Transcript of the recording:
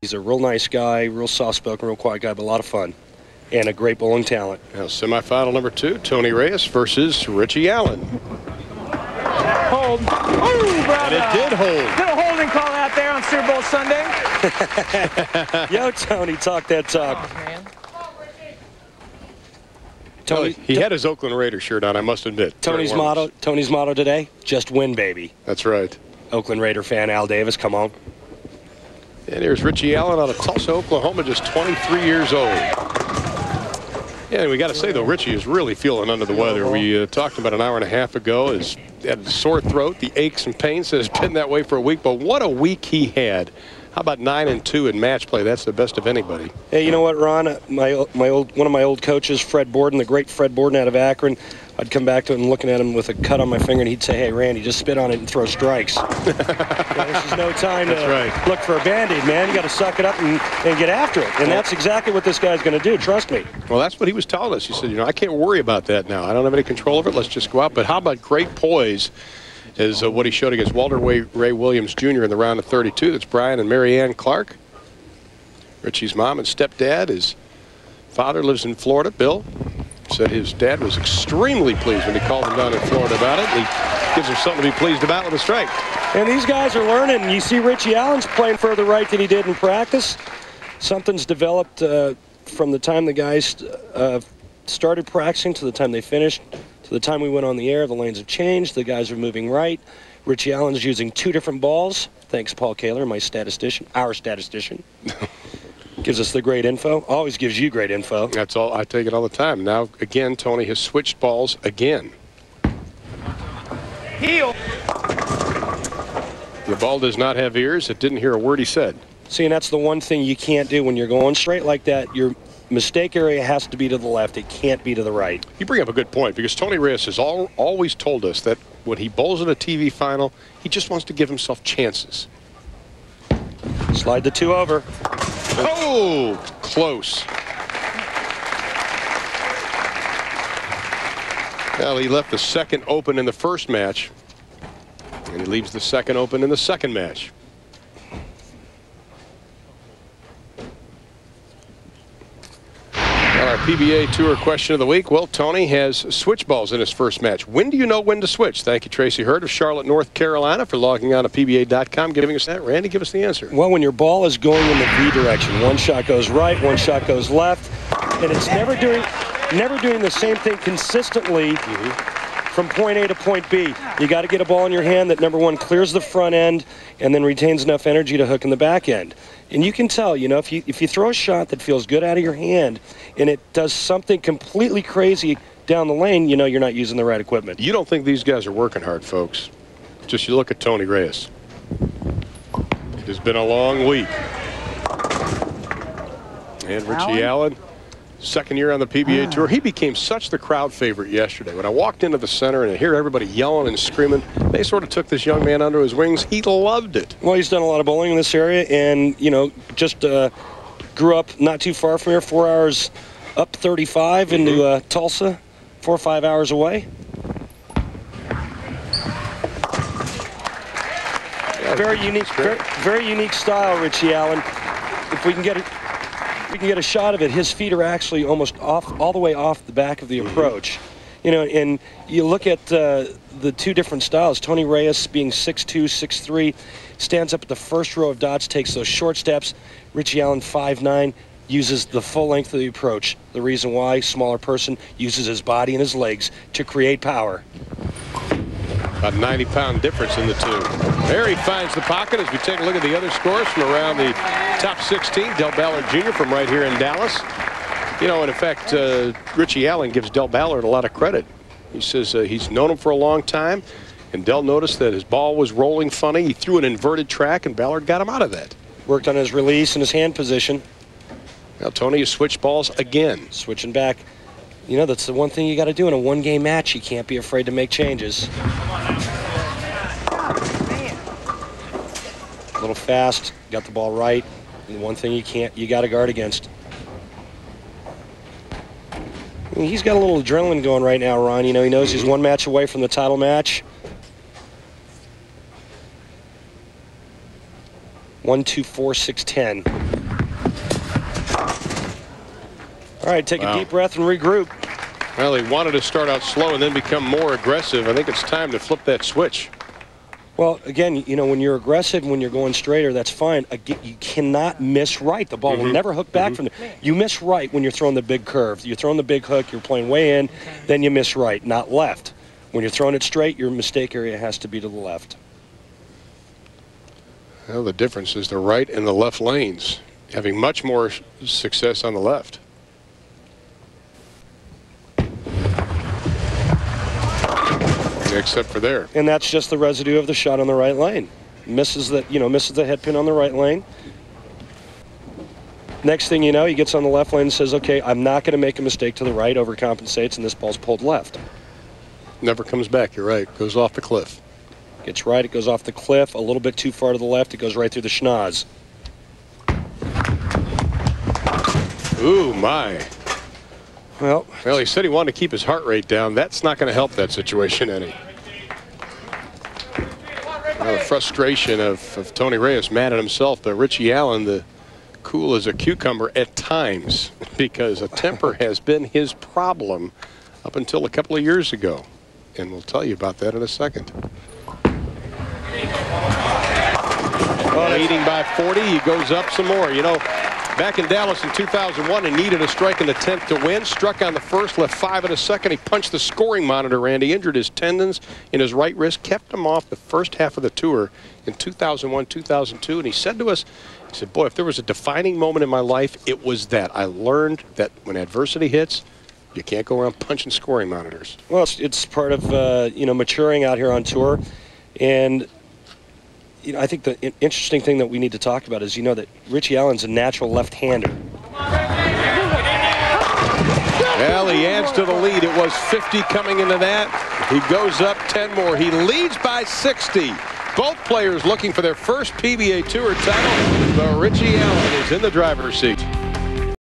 He's a real nice guy, real soft-spoken, real quiet guy, but a lot of fun. And a great bowling talent. Now, semifinal number 2, Tony-Reyes versus Ritchie Allen. Hold. Oh, brother. And it did hold. Little holding call out there on Super Bowl Sunday. Yo, Tony, talk that talk. Oh, man. Tony, he had his Oakland Raiders shirt on, I must admit. Tony's motto today, just win, baby. That's right. Oakland Raider fan Al Davis, come on. And here's Ritchie Allen out of Tulsa, Oklahoma, just 23 years old. Yeah, we got to say, though, Ritchie is really feeling under the weather. We talked about an hour and a half ago. He had a sore throat, the aches and pains. It's been that way for a week, but what a week he had. How about 9-2 in match play? That's the best of anybody. Hey, you know what, Ron? One of my old coaches, Fred Borden, the great Fred Borden out of Akron, I'd come back to him looking at him with a cut on my finger, and he'd say, hey, Randy, just spit on it and throw strikes. This is no time to look for a Band-Aid, man. You got to suck it up and get after it. And that's exactly what this guy's going to do, trust me. Well, that's what he was telling us. He said, you know, I can't worry about that now. I don't have any control over it. Let's just go out. But how about great poise is what he showed against Walter Ray Williams Jr. in the round of 32. That's Brian and Mary Ann Clark. Ritchie's mom and stepdad. His father lives in Florida, Bill. Said his dad was extremely pleased when he called him down in Florida about it. And he gives him something to be pleased about with a strike. And these guys are learning. You see Ritchie Allen's playing further right than he did in practice. Something's developed from the time the guys started practicing to the time they finished. To the time we went on the air, the lanes have changed. The guys are moving right. Ritchie Allen's using 2 different balls. Thanks, Paul Kaler, my statistician, our statistician. Gives us the great info. Always gives you great info. That's all. I take it all the time. Now, again, Tony has switched balls again. Heel. The ball does not have ears. It didn't hear a word he said. See, and that's the one thing you can't do when you're going straight like that. Your mistake area has to be to the left. It can't be to the right. You bring up a good point, because Tony-Reyes has always told us that when he bowls in a TV final, he just wants to give himself chances. Slide the 2 over. Oh, close. Well, he left the second open in the first match, and he leaves the second open in the second match. Well, our PBA Tour question of the week. Well, Tony has switch balls in his first match. When do you know when to switch? Thank you, Tracy Hurd of Charlotte, North Carolina, for logging on to PBA.com, giving us that. Randy, give us the answer. Well, when your ball is going in the V direction, one shot goes right, one shot goes left, and it's never doing the same thing consistently from point A to point B. You got to get a ball in your hand that, number one, clears the front end and then retains enough energy to hook in the back end. And you can tell, you know, if you throw a shot that feels good out of your hand and it does something completely crazy down the lane, you know you're not using the right equipment. You don't think these guys are working hard, folks. Just you look at Tony-Reyes. It has been a long week. And Ritchie Allen, second year on the PBA Tour. He became such the crowd favorite yesterday. When I walked into the center and I hear everybody yelling and screaming, they sort of took this young man under his wings. He loved it. Well, he's done a lot of bowling in this area, and, you know, just grew up not too far from here, 4 hours up 35 into Tulsa, 4 or 5 hours away. Yeah, very unique style, Ritchie Allen. If we can get it. We can get a shot of it. His feet are actually almost all the way off the back of the approach. You know, and you look at the 2 different styles. Tony-Reyes being 6'2", 6'3", stands up at the first row of dots, takes those short steps. Ritchie Allen, 5'9", uses the full length of the approach. The reason why, smaller person, uses his body and his legs to create power. About a 90-pound difference in the 2. There he finds the pocket as we take a look at the other scores from around the top 16. Del Ballard Jr. from right here in Dallas. You know, in effect, Ritchie Allen gives Del Ballard a lot of credit. He says he's known him for a long time, and Del noticed that his ball was rolling funny. He threw an inverted track, and Ballard got him out of that. Worked on his release and his hand position. Now Tony has switched balls again. Switching back. You know, that's the one thing you got to do in a one-game match. You can't be afraid to make changes. A little fast, got the ball right. And one thing you got to guard against. I mean, he's got a little adrenaline going right now, Ron. You know, he knows he's 1 match away from the title match. 1, 2, 4, 6, 10. All right, take a deep breath and regroup. Well, he wanted to start out slow and then become more aggressive. I think it's time to flip that switch. Well, again, you know, when you're aggressive, when you're going straighter, that's fine. Again, you cannot miss right. The ball will never hook back from the. You miss right when you're throwing the big curve. You're throwing the big hook, you're playing way in, then you miss right, not left. When you're throwing it straight, your mistake area has to be to the left. Well, the difference is the right and the left lanes. Having much more success on the left. Except for there. And that's just the residue of the shot on the right lane. Misses the, misses the head pin on the right lane. Next thing you know, he gets on the left lane and says, okay, I'm not going to make a mistake to the right, overcompensates, and this ball's pulled left. Never comes back, you're right. Goes off the cliff. Gets right, it goes off the cliff, a little bit too far to the left, it goes right through the schnoz. Ooh, my. Well, he said he wanted to keep his heart rate down. That's not going to help that situation any. Well, the frustration of Tony-Reyes, mad at himself, but Ritchie Allen, the cool as a cucumber at times, because a temper has been his problem up until a couple of years ago. And we'll tell you about that in a second. Leading by 40, he goes up some more. You know, back in Dallas in 2001, he needed a strike in the 10th to win. Struck on the first, left 5 in the second. He punched the scoring monitor, Randy. Injured his tendons in his right wrist. Kept him off the first half of the tour in 2001, 2002. And he said to us, he said, boy, if there was a defining moment in my life, it was that. I learned that when adversity hits, you can't go around punching scoring monitors. Well, it's part of, maturing out here on tour. And I think the interesting thing that we need to talk about is, that Ritchie Allen's a natural left-hander. Well, he adds to the lead. It was 50 coming into that. He goes up 10 more. He leads by 60. Both players looking for their first PBA Tour title. But Ritchie Allen is in the driver's seat.